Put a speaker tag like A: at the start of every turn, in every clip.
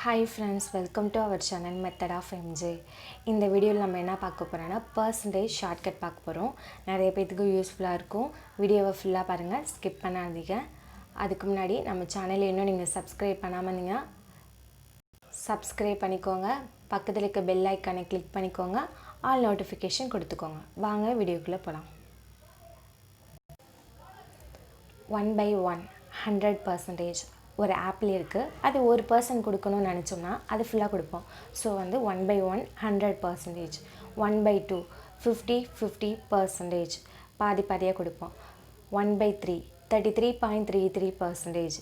A: Hi friends, welcome to our channel Method of MJ. இந்த வீடியோவில் நம்ம என்ன பார்க்க போகிறோம்னா percentage shortcut பார்க்க போகிறோம். நிறைய பேருக்கு யூஸ்ஃபுல்லாக இருக்கும். வீடியோவை ஃபுல்லாக பாருங்கள், ஸ்கிப் பண்ணாதீங்க. அதுக்கு முன்னாடி நம்ம சேனலை இன்னும் நீங்கள் சப்ஸ்கிரைப் பண்ணாமல் நீங்கள் சப்ஸ்கிரைப் பண்ணிக்கோங்க. பக்கத்தில் இருக்க பெல் ஐக்கானை கிளிக் பண்ணிக்கோங்க. ஆல் நோட்டிஃபிகேஷன் கொடுத்துக்கோங்க. வாங்க வீடியோக்குள்ளே போகலாம். 1 by 1 100% ஒரு ஆப்பிள் இருக்குது, அது ஒரு பர்சன்ட் கொடுக்கணும்னு நினச்சோம்னா அது ஃபுல்லாக கொடுப்போம். ஸோ 1 by 1 100%, 1 by 2 50% பாதி பாதியாக கொடுப்போம். 1 by 3 33.33%.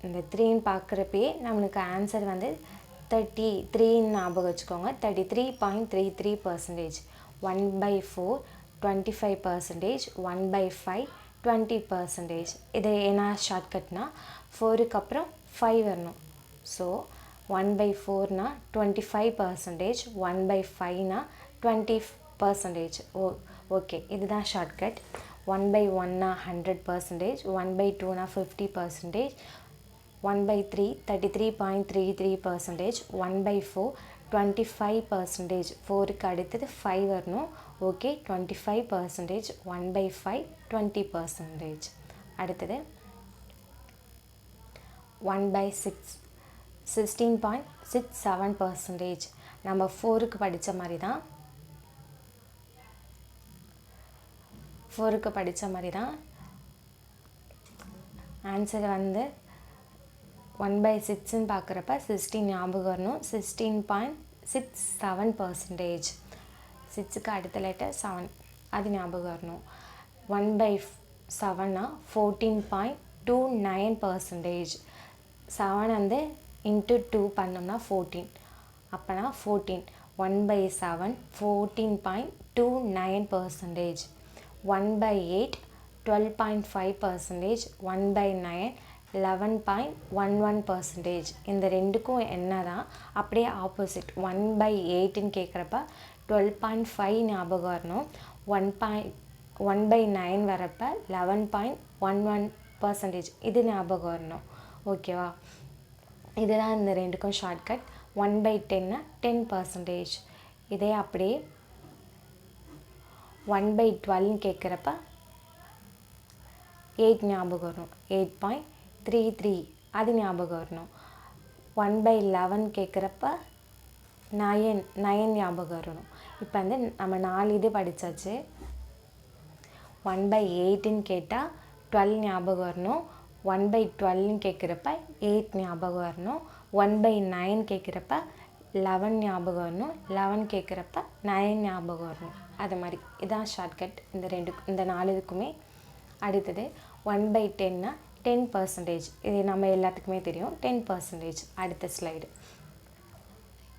A: இந்த 3ன்னு பார்க்குறப்பயே நம்மளுக்கு ஆன்சர் 33ன்னு ஞாபகம் வச்சுக்கோங்க. 33.33%. 1 by 4 25%. 1 by 5 20%. இது என்ன ஷார்ட்கட்னா 4க்கு அப்புறம் 5 வரணும். So 1 by 4னா 25%, 1 by 5னா 20%. ஓகே, இதுதான் shortcut. 1 by 1னா 100%, 1 by 2னா 50%, 1 by 3 33.33%, 1 by 4 25%. 4க்கு அடுத்தது 5 வரணும். ஓகே, 25%. 1 by 5 20%. அடுத்தது 1 by 6 16.67%. நம்ம 4க்கு படித்த மாதிரி தான் ஆன்சர் 1 by 6ன்னு பார்க்குறப்ப 16 ஞாபகம் வரணும். 16.67%. 6க்கு அடுத்த லெட்டர் 7, அது ஞாபகம் வரணும். 1 by 7னா 14.29%. 7 இன்ட்டு 2 பண்ணோம்னா 14, அப்போனா 14. 1 by 7 14.29%. 1 by 8 12.5%. 1 by 9 11.11%. இந்த ரெண்டுக்கும் என்னதான் அப்படியே ஆப்போசிட். 1 by 8ன்னு கேட்குறப்ப 12.5 ஞாபகம் வரணும். 1 by 9 வரப்ப 11.11%. இது ஞாபகம் வரணும். ஓகேவா? இதுதான் இந்த ரெண்டுக்கும் ஷார்ட்கட். 1 by 10னா 10%. இதே அப்படியே 1 by 12ன்னு கேட்குறப்ப 8 ஞாபகம் வரணும். 8.33 அது ஞாபகம் வரணும். 1 by 11 கேட்குறப்ப 9 ஞாபகம் வரணும். இப்போ நம்ம 4 இது படித்தாச்சு. 1 by 8ன்னு கேட்டால் 12 ஞாபகம் வரணும். 1 by 12ன்னு கேட்குறப்ப 8 ஞாபகம் வரணும். 1 by 9 கேட்குறப்ப 11 ஞாபகம் வரணும். 11 கேட்குறப்ப 9 ஞாபகம் வரணும். அது மாதிரி இதான் ஷார்ட்கட் இந்த 4 இதுக்குமே. அடுத்தது 1 by 10னா 10%. இது நம்ம எல்லாத்துக்குமே தெரியும், 10%. அடுத்த ஸ்லைடு.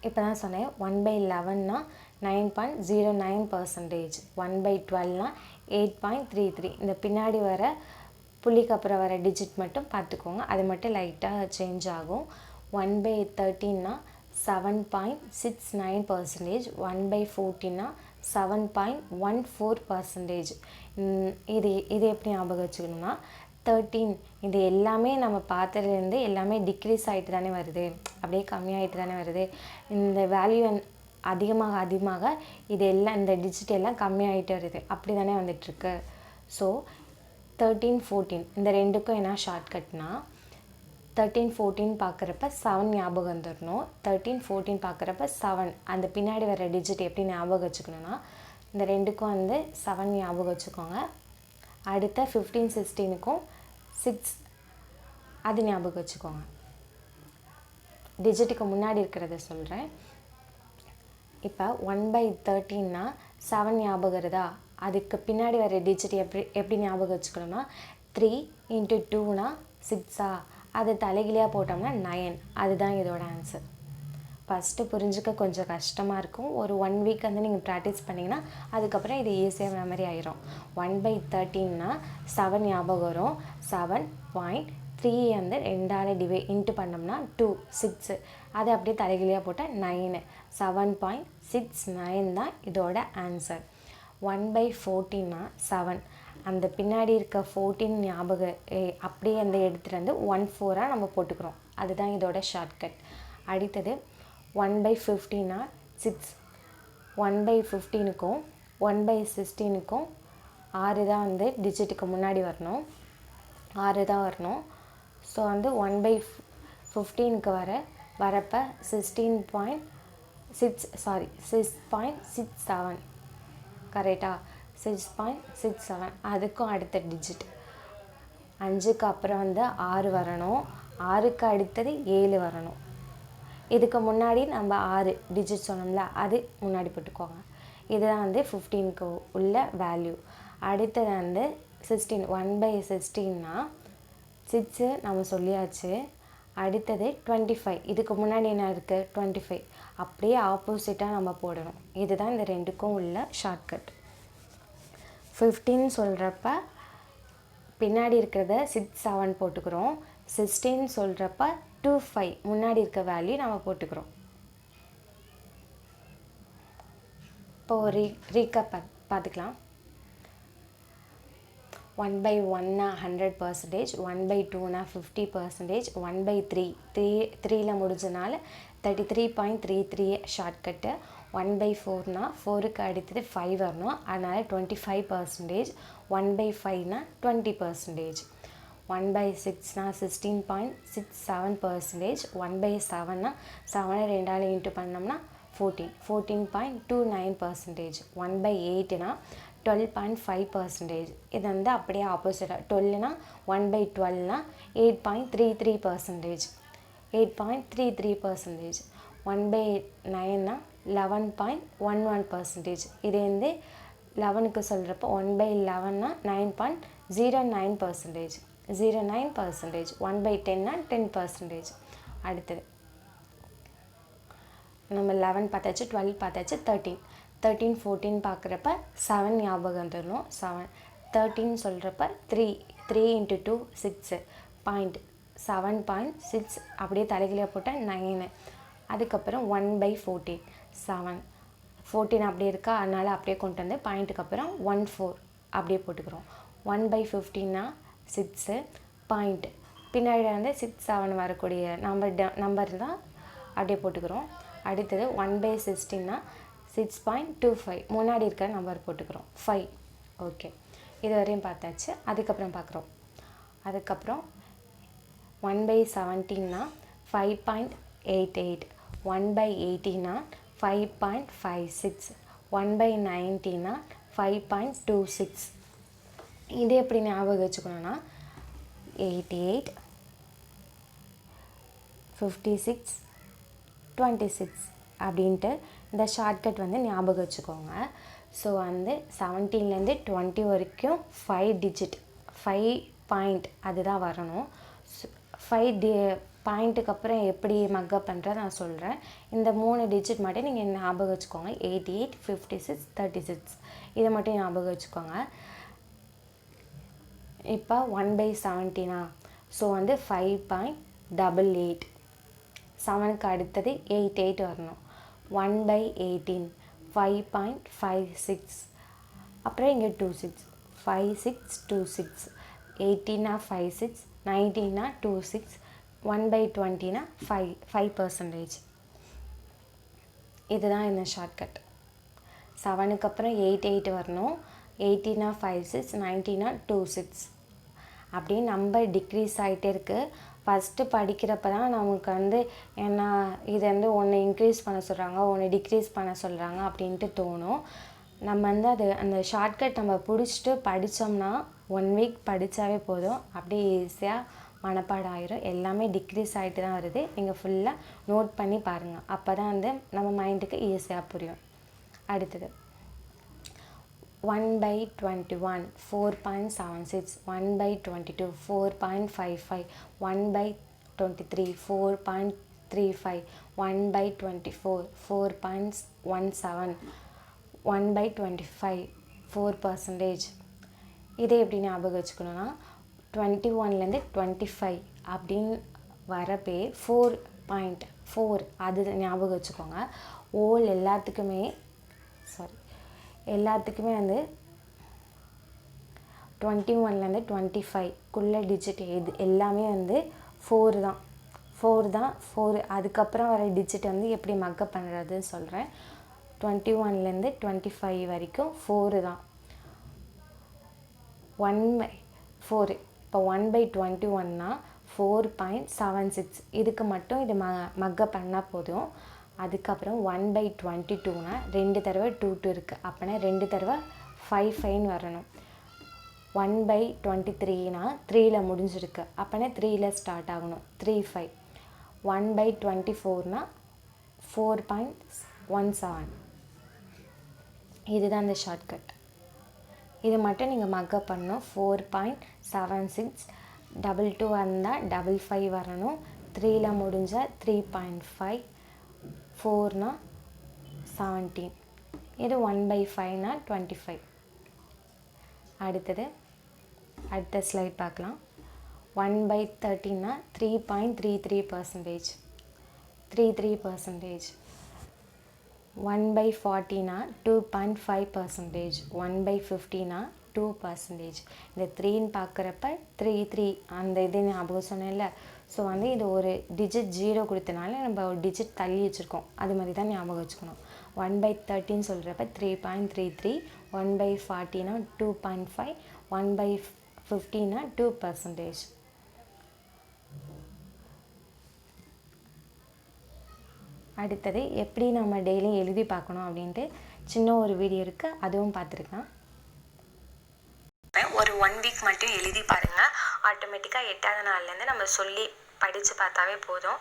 A: இப்போ தான் சொன்னேன். 1 by 11னா 9.09%. 1 by 12னா 8.33. இந்த பின்னாடி வர புள்ளிக்கு அப்புறம் வர டிஜிட் மட்டும் பார்த்துக்கோங்க, அது மட்டும் லைட்டாக சேஞ்ச் ஆகும். 1 by 13னா 7.69%. 1 by 14னா 7.14%. இது எப்படி ஞாபகம் வச்சுக்கணும்னா 13 இது எல்லாமே நம்ம பார்த்ததுலேருந்து எல்லாமே டிக்ரீஸ் ஆகிட்டு தானே வருது, அப்படியே கம்மியாகிட்டு தானே வருது. இந்த வேல்யூ அதிகமாக இது எல்லாம் இந்த டிஜிட் எல்லாம் கம்மியாகிட்டு வருது, அப்படி தானே வந்துட்டுருக்கு. ஸோ 13 14 இந்த ரெண்டுக்கும் என்ன ஷார்ட்கட்னா 13 14 பார்க்குறப்ப 7 ஞாபகம் வந்துடணும். 13 14 பார்க்குறப்ப 7 அந்த பின்னாடி வர டிஜிட் எப்படி ஞாபகம் வச்சுக்கணுன்னா இந்த ரெண்டுக்கும் 7 ஞாபகம் வச்சுக்கோங்க. அடுத்த 15 16க்கும் 6 அது ஞாபகம் வச்சுக்கோங்க. டிஜிட்டுக்கு முன்னாடி இருக்கிறத சொல்கிறேன். இப்போ 1 by 13னா 7 ஞாபகம் வருதா, அதுக்கு பின்னாடி வர டிஜிட் எப்படி ஞாபகம் வச்சுக்கணும்னா 3 into 2னா 6ஆ, அது தலைகீழியாக போட்டோம்னா 9. அதுதான் இதோட ஆன்சர். ஃபஸ்ட்டு புரிஞ்சுக்க கொஞ்சம் கஷ்டமாக இருக்கும். ஒரு 1 வீக் நீங்கள் ப்ராக்டிஸ் பண்ணிங்கன்னா அதுக்கப்புறம் இது ஈஸியாக மெமரி ஆயிரும். 1 by 13னா 7 ஞாபகம் வரும். 7.3 2ஆல் இன்ட்டு பண்ணோம்னா 2 6, அது அப்படியே தலைகீழியாக போட்டால் 9. 7.69 தான் இதோட ஆன்சர். 1 by 14னா 7, அந்த பின்னாடி இருக்க 14 ஞாபகம் அப்படியே எடுத்துகிட்டு 1 4ஆக நம்ம போட்டுக்கிறோம். அதுதான் இதோட ஷார்ட்கட். அடுத்தது 1/15 6. 1/15க்கும் 1/16க்கும் 6 தான் வந்து டிஜிட்டுக்கு முன்னாடி வரணும், 6 தான் வரணும். ஸோ வந்து 1/15க்கு வரப்போ 6.67 கரெக்டாக 6.67. அதுக்கும் அடுத்த டிஜிட் 5க்கு அப்புறம் வந்து 6 வரணும், 6க்கு அடுத்தது 7 வரணும். இதுக்கு முன்னாடி நம்ம 6 டிஜிட் சொன்னோம்ல, அது முன்னாடி போட்டுக்கோங்க. இதுதான் வந்து 15க்கு உள்ள வேல்யூ. அடுத்தது வந்து 16. 1/16னா 6 நம்ம சொல்லியாச்சு. அடுத்தது 25. இதுக்கு முன்னாடி என்ன இருக்குது? 25. அப்படியே ஆப்போசிட்டாக நம்ம போடணும். இதுதான் இந்த ரெண்டுக்கும் உள்ள ஷார்ட்கட். 15 சொல்கிறப்ப பின்னாடி இருக்கிறத 6 7 போட்டுக்கிறோம். 16 சொல்கிறப்ப 2 5 முன்னாடி இருக்க வேல்யூ நம்ம போட்டுக்கிறோம். இப்போது ரீகப் பார்த்துக்கலாம். 1/1னா 100%, 1/2னா 50%, 1/3 3ல முடிஞ்சனால 33.33 ஷார்ட்கட்டு. 1/4னா 4க்கு அடுத்தது 5 வரணும், அதனால் 25%. 1/5னா 20%. 1/6னா 16.67%. 1/7னா 7 2ஆல் இன்ட்டு பண்ணோம்னா 14.29%. 1/8னா 12.5%. இது வந்து அப்படியே ஆப்போசிட்டாக 12னா 1/12னா 8.33%. 8.33%. 1/9னா 11.11%. இது வந்து 11க்கு சொல்கிறப்போ 1/11னா 9.09%. 09%. 1/10னா 10%. அடுத்தது நம்ம 11 பார்த்தாச்சு, 12 பார்த்தாச்சு, 13. 13 14 பார்க்குறப்ப 7 ஞாபகம் வந்துடணும். 7 13 சொல்கிறப்ப 3 3 × 2 6 7.6 அப்படியே தலைகீழாக போட்டால் 9. அதுக்கப்புறம் 1/14 7. 14 அப்படியே இருக்கா, அதனால் அப்படியே கொண்டு வந்து பாயிண்ட்டுக்கு அப்புறம் 14 அப்படியே போட்டுக்கிறோம். 1/15னா 6 பாயிண்ட் பின்னாடி வந்து 6 7 வரக்கூடிய நம்பர் தான் அப்படியே போட்டுக்கிறோம். அடுத்தது 1/16னா 6.25 முன்னாடி இருக்கிற நம்பர் போட்டுக்கிறோம் 5. ஓகே, இது வரையும் பார்த்தாச்சு. அதுக்கப்புறம் பார்க்குறோம். அதுக்கப்புறம் 1/17னா 5.88. 1/18னா 5.56. 1/19னா 5.26. இது எப்படி ஞாபகம் வச்சுக்கணுன்னா 88 56 26 அப்படின்ட்டு இந்த ஷார்ட்கட் வந்து ஞாபகம் வச்சுக்கோங்க. ஸோ வந்து 17லேருந்து 20 வரைக்கும் 5 டிஜிட் 5 பாயிண்ட் அதுதான் வரணும். 5 பாயிண்ட்டுக்கு அப்புறம் எப்படி மக்கப் பண்ணுறது நான் சொல்கிறேன். இந்த 3 டிஜிட் மட்டும் நீங்கள் ஞாபகம் வச்சுக்கோங்க. 88 56 36 இதை மட்டும் ஞாபகம் வச்சுக்கோங்க. இப்போ 1/17னா ஸோ வந்து 5.88. 7க்கு அடுத்தது 88 வரணும். 1/18 5.56. அப்புறம் இங்கே 26 5626. 18னா 56, 19னா 26, 1/20னா 5%. இதுதான் இந்த ஷார்ட்கட். 7க்கு அப்புறம் 88 வரணும். 18னா 56, 19னா 26. அப்படியே நம்பர் டிக்ரீஸ் ஆகிட்டே இருக்குது. ஃபஸ்ட்டு படிக்கிறப்ப தான் நமக்கு வந்து என்ன இது வந்து ஒன்று இன்க்ரீஸ் பண்ண சொல்கிறாங்க, ஒன்று டிக்ரீஸ் பண்ண சொல்கிறாங்க அப்படின்ட்டு தோணும். நம்ம வந்து அந்த ஷார்ட்கட் நம்ம பிடிச்சிட்டு படித்தோம்னா 1 வீக் படித்தாவே போதும், அப்படியே ஈஸியாக மனப்பாடம் ஆயிரும். எல்லாமே டிக்ரீஸ் ஆகிட்டு தான் வருது. நீங்கள் ஃபுல்லாக நோட் பண்ணி பாருங்கள், அப்போ தான் வந்து நம்ம மைண்டுக்கு ஈஸியாக புரியும். அடுத்தது 1/21 4.76. 1/22 4.55. 1/23 4.35. 1/24 4.17. 1/25 4%. இதை எப்படி ஞாபகம் வச்சுக்கணுன்னா 21லேருந்து 25 அப்படின்னு வரப்பே 4.4 அது ஞாபகம் வச்சுக்கோங்க. எல்லாத்துக்குமே வந்து 21லேருந்து 25க்குள்ளே டிஜிட் எல்லாமே வந்து 4 தான். 4 தான் 4. அதுக்கப்புறம் வர டிஜிட் வந்து எப்படி மக்கப் பண்ணுறதுன்னு சொல்கிறேன். 21லேருந்து 25 வரைக்கும் 4 தான். 1/4. இப்போ 1/21னா 4.76. இதுக்கு மட்டும் இது மக்கப் பண்ணால் போதும். அதுக்கப்புறம் 1/22னா 2 தடவை 2 2 இருக்குது. அப்போனா 2 தடவை 5 5 வரணும். 1/23னா 3ல் முடிஞ்சிருக்கு. அப்போனா 3ல் ஸ்டார்ட் ஆகணும். 3 5. 1/24னா 4.17. இதுதான் இந்த ஷார்ட்கட். இது மட்டும் நீங்கள் மக்கப் பண்ணணும். 4.76. 22 வந்தால் 55 வரணும். 3ல் முடிஞ்சால் 3.5. 4னா 17. இது 1/5னா 25. அடுத்த ஸ்லைட் பார்க்கலாம். 1/13னா 3.33%. 33%. 1/40னா 2.5%. 1/50னா 2%. இந்த 3ன்னு பார்க்குறப்ப 3 அந்த இது ஞாபகம் சொன்னேன்ல. ஸோ வந்து இது ஒரு டிஜிட் 0 கொடுத்தனால நம்ம ஒரு டிஜிட் தள்ளி வச்சுருக்கோம். அது மாதிரி தான் ஞாபகம் வச்சுக்கணும். 1/13 சொல்கிறப்ப 3.33. 1/40னா 2.5. 1/50னா 2%. அடுத்தது எப்படி நம்ம டெய்லியும் எழுதி பார்க்கணும் அப்படின்ட்டு சின்ன ஒரு வீடியோ இருக்குது, அதுவும் பார்த்துருக்கேன்.
B: ஒரு 1 வீக் மட்டும் எழுதி பாருங்கள். ஆட்டோமேட்டிக்காக 8ஆவது நாள்லேருந்து நம்ம சொல்லி படித்து பார்த்தாவே போதும்.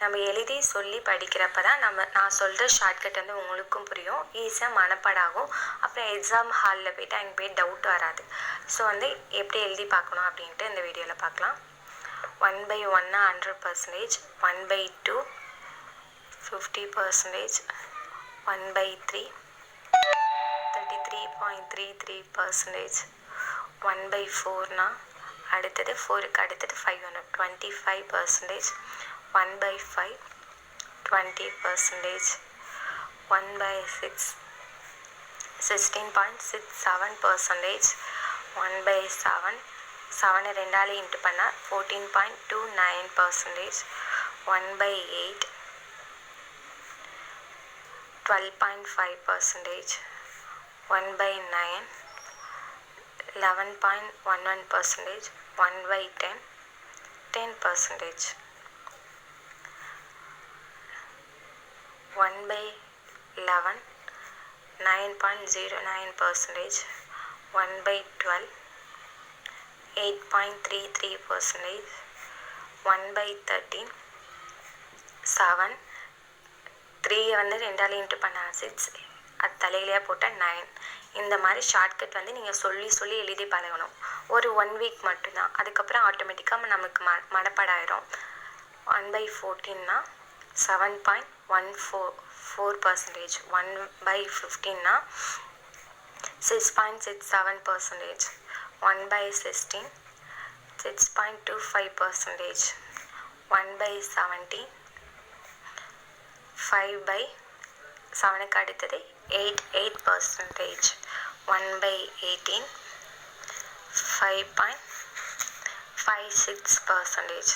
B: நம்ம எழுதி சொல்லி படிக்கிறப்ப தான் நான் சொல்கிற ஷார்ட்கட் வந்து உங்களுக்கும் புரியும், ஈஸியாக மனப்பாடாகும். அப்புறம் எக்ஸாம் ஹாலில் போய்ட்டு அங்கே போய் டவுட் வராது. ஸோ வந்து எப்படி எழுதி பார்க்கணும் அப்படின்ட்டு இந்த வீடியோவில் பார்க்கலாம். 1/1னா 100%. 1/2 50%. 1/3 33.33%. 1/4னா அடுத்தது 4க்கு அடுத்தது 5 வரும். 25%. 1/5 20%. 1/6 16.67%. 1/7 7 2ஆல் இன்ட்டு பண்ணால் 14.29%. 1/8 12.5%. 1/9 11.11%. 1/10 10%. 1/11 9.09%. 1/12 8.33%. 1/13 7 3 வந்து 2ஆல் இன்ட்டு பண்ணால் 6, அது தலையிலேயே போட்டால் 9. இந்த மாதிரி ஷார்ட்கட் வந்து நீங்கள் சொல்லி எழுதி பழகணும். ஒரு 1 வீக் மட்டும்தான். அதுக்கப்புறம் ஆட்டோமேட்டிக்காக நமக்கு மனப்பாடாயிரும். 1/14னா 7.14%. 1/15னா 6.67%. 1/16 6.25%. 1/17 5/7க்கு அடுத்தது 8%. 1/18 5.56%.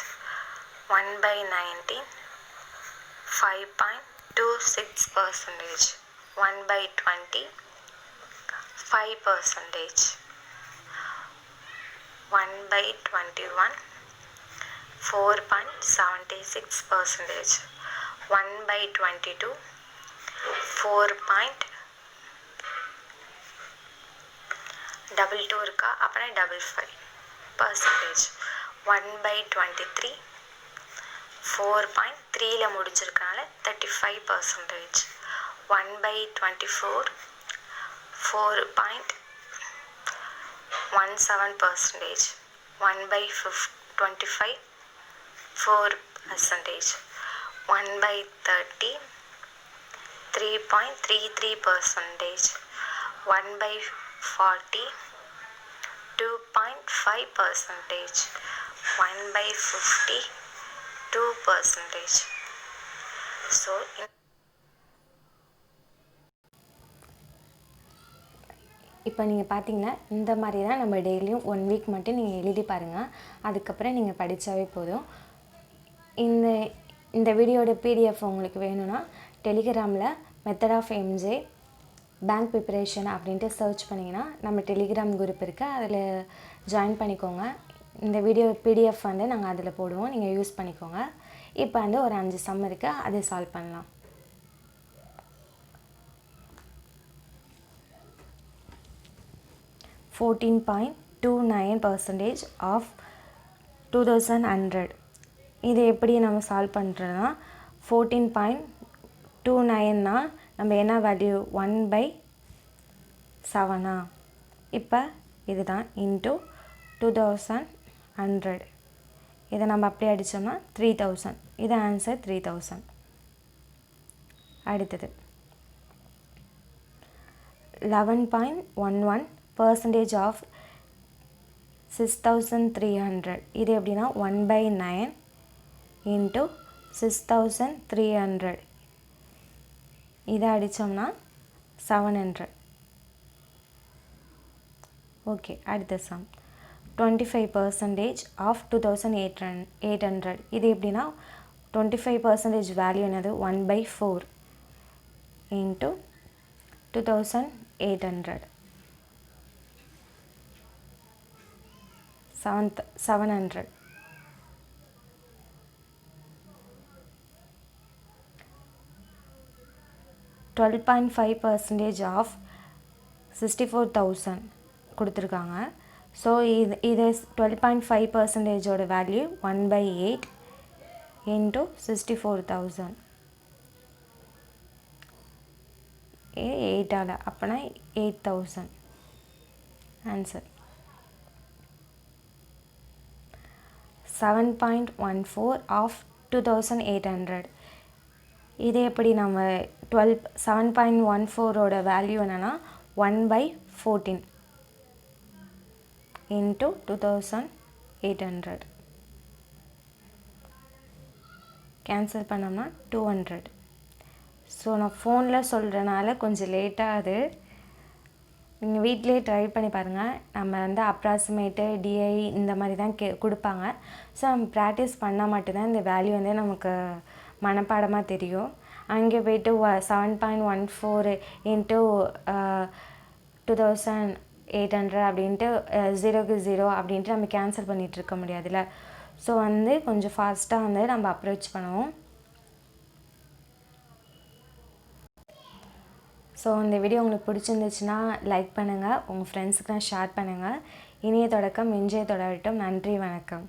B: 1/19 5.26%. 1/20 5%. 1/21 4.76%. 1/22 4.22 இருக்கா, அப்புறம் 55%. 1/23 4.3ல் முடிஞ்சிருக்கனால 35%. 1/24 4.17%. 1/25 4%. 1/30 3.33%. 1/40 2.5%. 1/50 2%. ஸோ
A: இப்போ நீங்கள் பார்த்தீங்கன்னா இந்த மாதிரி தான் நம்ம டெய்லியும் 1 வீக் மட்டும் நீங்கள் எழுதி பாருங்கள். அதுக்கப்புறம் நீங்கள் படித்தாவே போதும். இந்த வீடியோட பிடிஎஃப் உங்களுக்கு வேணும்னா டெலிகிராமில் method of MJ bank preparation அப்படின்ட்டு சர்ச் பண்ணிங்கன்னா நம்ம டெலிகிராம் குரூப் இருக்குது, அதில் ஜாயின் பண்ணிக்கோங்க. இந்த வீடியோ பிடிஎஃப் வந்து நாங்கள் அதில் போடுவோம், நீங்கள் யூஸ் பண்ணிக்கோங்க. இப்போ வந்து ஒரு 5 சம் இருக்குது, அதை சால்வ் பண்ணலாம். $14.29% ஆஃப் 2100. இது எப்படி நம்ம சால்வ் பண்ணுறோன்னா 14.29னா நம்ம என்ன வேல்யூ 1/7. இப்போ இதுதான் இன்ட்டு 2100. இதை நம்ம அப்படியே அடித்தோம்னா 3000. இது ஆன்சர் 3000. அடுத்தது 11.11% ஆஃப் 6300. இது எப்படின்னா 1/9 இன்ட்டு 6300. இதை அடித்தோம்னா 700. ஓகே, அடுத்த சம் 25% ஆஃப் 2800. இது எப்படின்னா 25% வேல்யூ என்னது 1/4 இன்ட்டு 2800. 700. 12.5% ஆஃப் 64,000 கொடுத்துருக்காங்க. ஸோ இது 12.5%ஓட வேல்யூ 1/8 இன்ட்டு 64,000. 8ஆல் அப்போனா 8000 ஆன்சர். 7.14 ஆஃப் 2800. இது எப்படி நம்ம 7.14ஓட வேல்யூ என்னென்னா 1/14 இன்ட்டு 2800. கேன்சல் பண்ணோம்னா 200. ஸோ நான் ஃபோனில் சொல்கிறனால கொஞ்சம் லேட்டாக அது நீங்கள் வீட்டிலே ட்ரை பண்ணி பாருங்கள். நம்ம வந்து அப்ராக்சிமேட்டு டிஐ இந்த மாதிரி தான் கொடுப்பாங்க. ஸோ நம்ம ப்ராக்டிஸ் பண்ணால் மட்டும்தான் இந்த வேல்யூ வந்து நமக்கு மனப்பாடமாக தெரியும். அங்கே போய்ட்டு 7.14 இன்ட்டு 2800 அப்படின்ட்டு 0க்கு 0 அப்படின்ட்டு நம்ம கேன்சல் பண்ணிகிட்டு இருக்க முடியாதுல்ல. ஸோ வந்து கொஞ்சம் ஃபாஸ்ட்டாக வந்து நம்ம அப்ரோச் பண்ணுவோம். ஸோ இந்த வீடியோ உங்களுக்கு பிடிச்சிருந்துச்சுன்னா லைக் பண்ணுங்கள், உங்கள் ஃப்ரெண்ட்ஸுக்கெலாம் ஷேர் பண்ணுங்கள். இனிய தொடக்கம் இன்றைய தொடரட்டும். நன்றி, வணக்கம்.